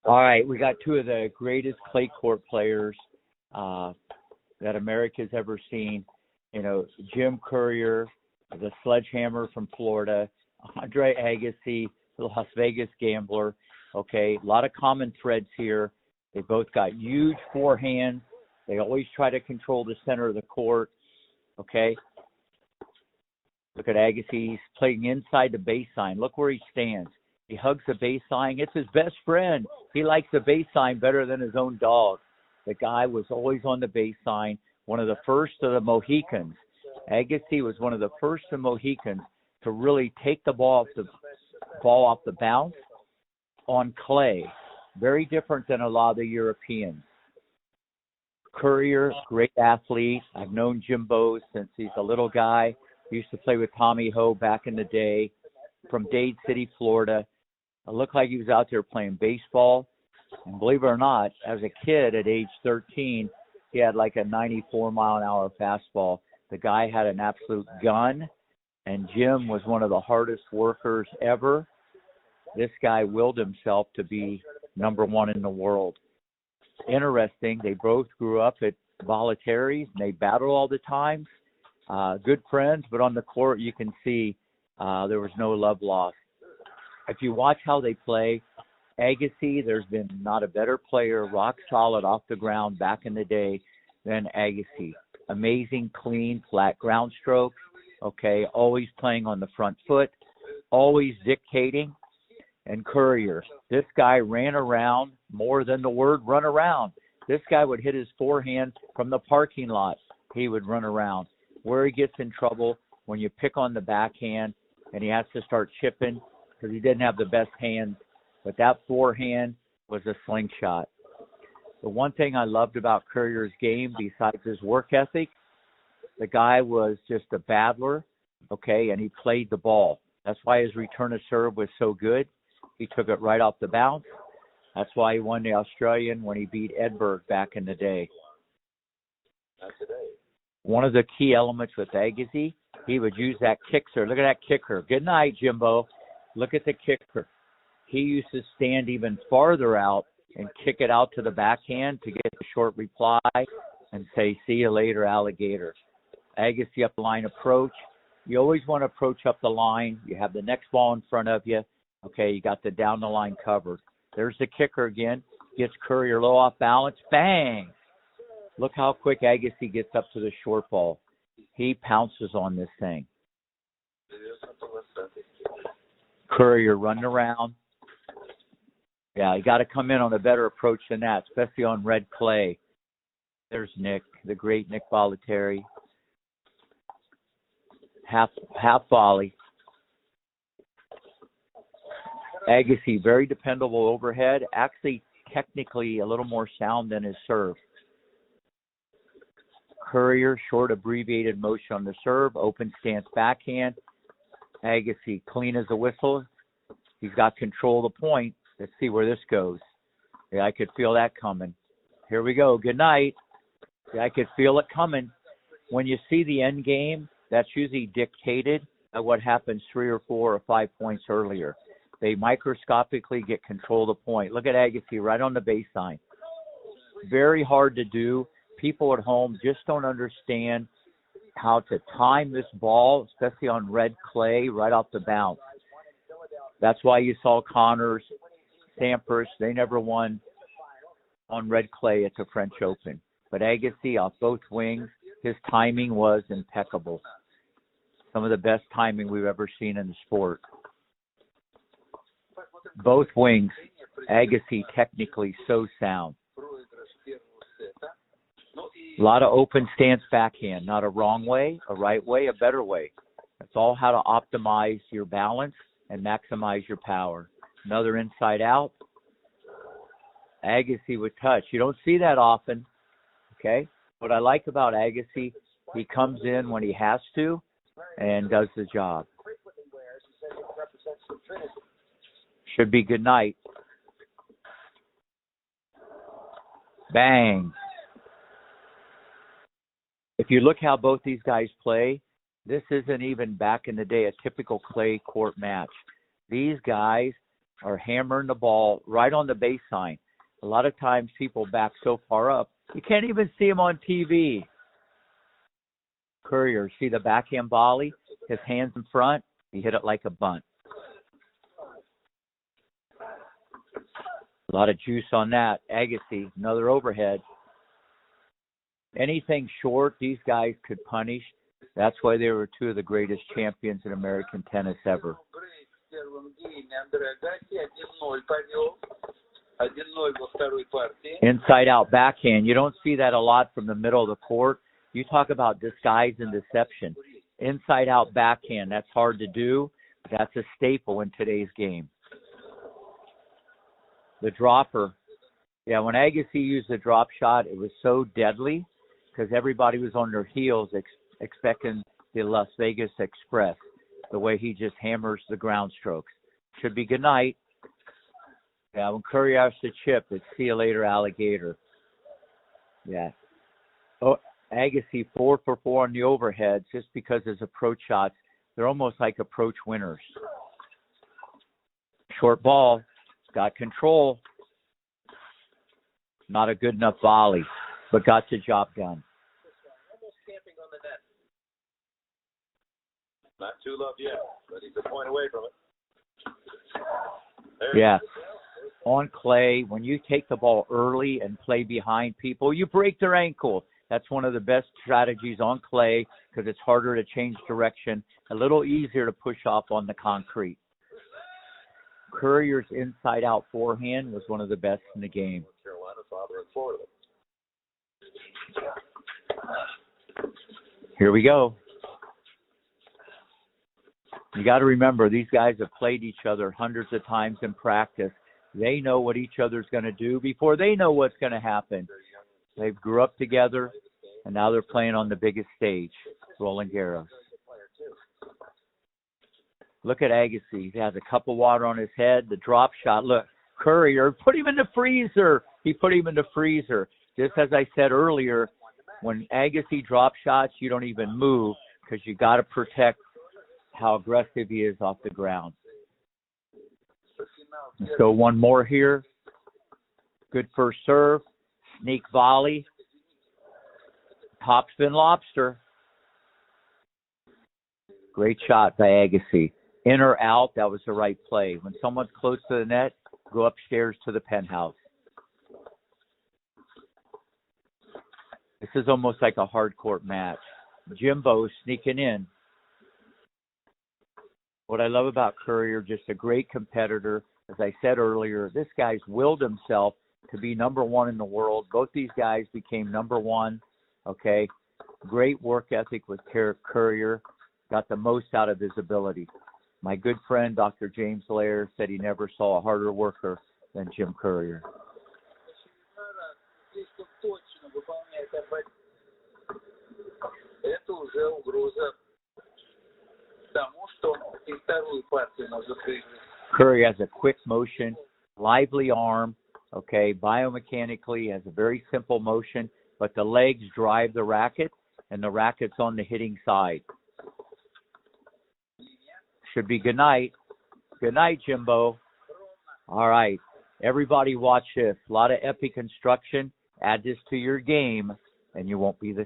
All right, we got two of the greatest clay court players that America's ever seen. You know, Jim Courier, the sledgehammer from Florida, Andre Agassi, the Las Vegas gambler. Okay, a lot of common threads here. They both got huge forehands. They always try to control the center of the court. Okay. Look at Agassi. He's playing inside the baseline. Look where he stands. He hugs the baseline. It's his best friend. He likes the baseline better than his own dog. The guy was always on the baseline, one of the first of the Mohicans. Agassi was one of the first of the Mohicans to really take the ball off the bounce on clay. Very different than a lot of the Europeans. Courier, great athlete. I've known Jimbo since he's a little guy. He used to play with Tommy Ho back in the day from Dade City, Florida. It looked like he was out there playing baseball. And believe it or not, as a kid at age 13, he had like a 94-mile-an-hour fastball. The guy had an absolute gun, and Jim was one of the hardest workers ever. This guy willed himself to be number one in the world. Interesting, they both grew up at Volataires, and they battled all the time. Good friends, but on the court you can see there was no love lost. If you watch how they play, Agassi, there's been not a better player, rock solid off the ground back in the day than Agassi. Amazing, clean, flat ground strokes, okay, always playing on the front foot, always dictating. And Courier, this guy ran around more than the word run around. This guy would hit his forehand from the parking lot. He would run around. Where he gets in trouble, when you pick on the backhand and he has to start chipping because he didn't have the best hands. But that forehand was a slingshot. The one thing I loved about Courier's game, besides his work ethic, the guy was just a battler, okay, and he played the ball. That's why his return of serve was so good. He took it right off the bounce. That's why he won the Australian when he beat Edberg back in the day. One of the key elements with Agassi, he would use that kicker. Look at that kicker. Good night, Jimbo. Look at the kicker. He used to stand even farther out and kick it out to the backhand to get a short reply and say, see you later, alligator. Agassi up the line approach. You always want to approach up the line. You have the next ball in front of you. Okay, you got the down the line covered. There's the kicker again. Gets Courier low off balance. Bang! Look how quick Agassi gets up to the short ball. He pounces on this thing. Courier running around. Yeah, you got to come in on a better approach than that, especially on red clay. There's Nick, the great Nick Bollettieri. Half volley. Agassi, very dependable overhead. Actually, technically a little more sound than his serve. Courier, short abbreviated motion on the serve. Open stance backhand. Agassi, clean as a whistle. He's got control of the point. Let's see where this goes. Yeah, I could feel that coming. Here we go. Good night. Yeah, I could feel it coming. When you see the end game, that's usually dictated by what happens 3 or 4 or 5 points earlier. They microscopically get control of the point. Look at Agassi right on the baseline. Very hard to do. People at home just don't understand how to time this ball, especially on red clay, right off the bounce. That's why you saw Connors, Sampras, they never won on red clay at the French Open. But Agassi off both wings, his timing was impeccable. Some of the best timing we've ever seen in the sport. Both wings, Agassi technically so sound. A lot of open stance backhand, not a wrong way, a right way, a better way. That's all how to optimize your balance and maximize your power. Another inside out. Agassi with touch. You don't see that often, okay? What I like about Agassi, he comes in when he has to and does the job. Should be good night. Bang. If you look how both these guys play, this isn't even back in the day a typical clay court match. These guys are hammering the ball right on the baseline. A lot of times people back so far up, you can't even see them on TV. Courier, see the backhand volley? His hands in front. He hit it like a bunt. A lot of juice on that. Agassi, another overhead. Anything short, these guys could punish. That's why they were two of the greatest champions in American tennis ever. Inside out backhand. You don't see that a lot from the middle of the court. You talk about disguise and deception. Inside out backhand, that's hard to do. That's a staple in today's game. The dropper. Yeah, when Agassi used the drop shot, it was so deadly because everybody was on their heels expecting the Las Vegas Express, the way he just hammers the ground strokes. Should be good night. Yeah, when Courier has to chip, it's see you later, alligator. Yeah. Oh, Agassi 4 for 4 on the overhead just because his approach shots, they're almost like approach winners. Short ball, got control. Not a good enough volley, but got the job done. Not too loved yet, but he's a point away from it. Yeah. On clay, when you take the ball early and play behind people, you break their ankle. That's one of the best strategies on clay because it's harder to change direction, a little easier to push off on the concrete. Courier's inside-out forehand was one of the best in the game. Carolina, father in Florida. Here we go. You got to remember, these guys have played each other hundreds of times in practice. They know what each other's going to do before they know what's going to happen. They grew up together, and now they're playing on the biggest stage, Roland Garros. Look at Agassi. He has a cup of water on his head. The drop shot. Look, Courier put him in the freezer. He put him in the freezer. Just as I said earlier, when Agassi drop shots, you don't even move because you got to protect how aggressive he is off the ground. Let's go one more here. Good first serve. Sneak volley. Topspin lobster. Great shot by Agassi. In or out, that was the right play. When someone's close to the net, go upstairs to the penthouse. This is almost like a hard court match. Jimbo sneaking in. What I love about Courier, just a great competitor. As I said earlier, this guy's willed himself to be number one in the world. Both these guys became number one, okay? Great work ethic with Courier. Got the most out of his ability. My good friend, Dr. James Lair, said he never saw a harder worker than Jim Courier. Courier has a quick motion, lively arm, okay, biomechanically has a very simple motion, but the legs drive the racket, and the racket's on the hitting side. Should be good night. Good night, Jimbo. All right. Everybody watch this. A lot of epic construction. Add this to your game, and you won't be the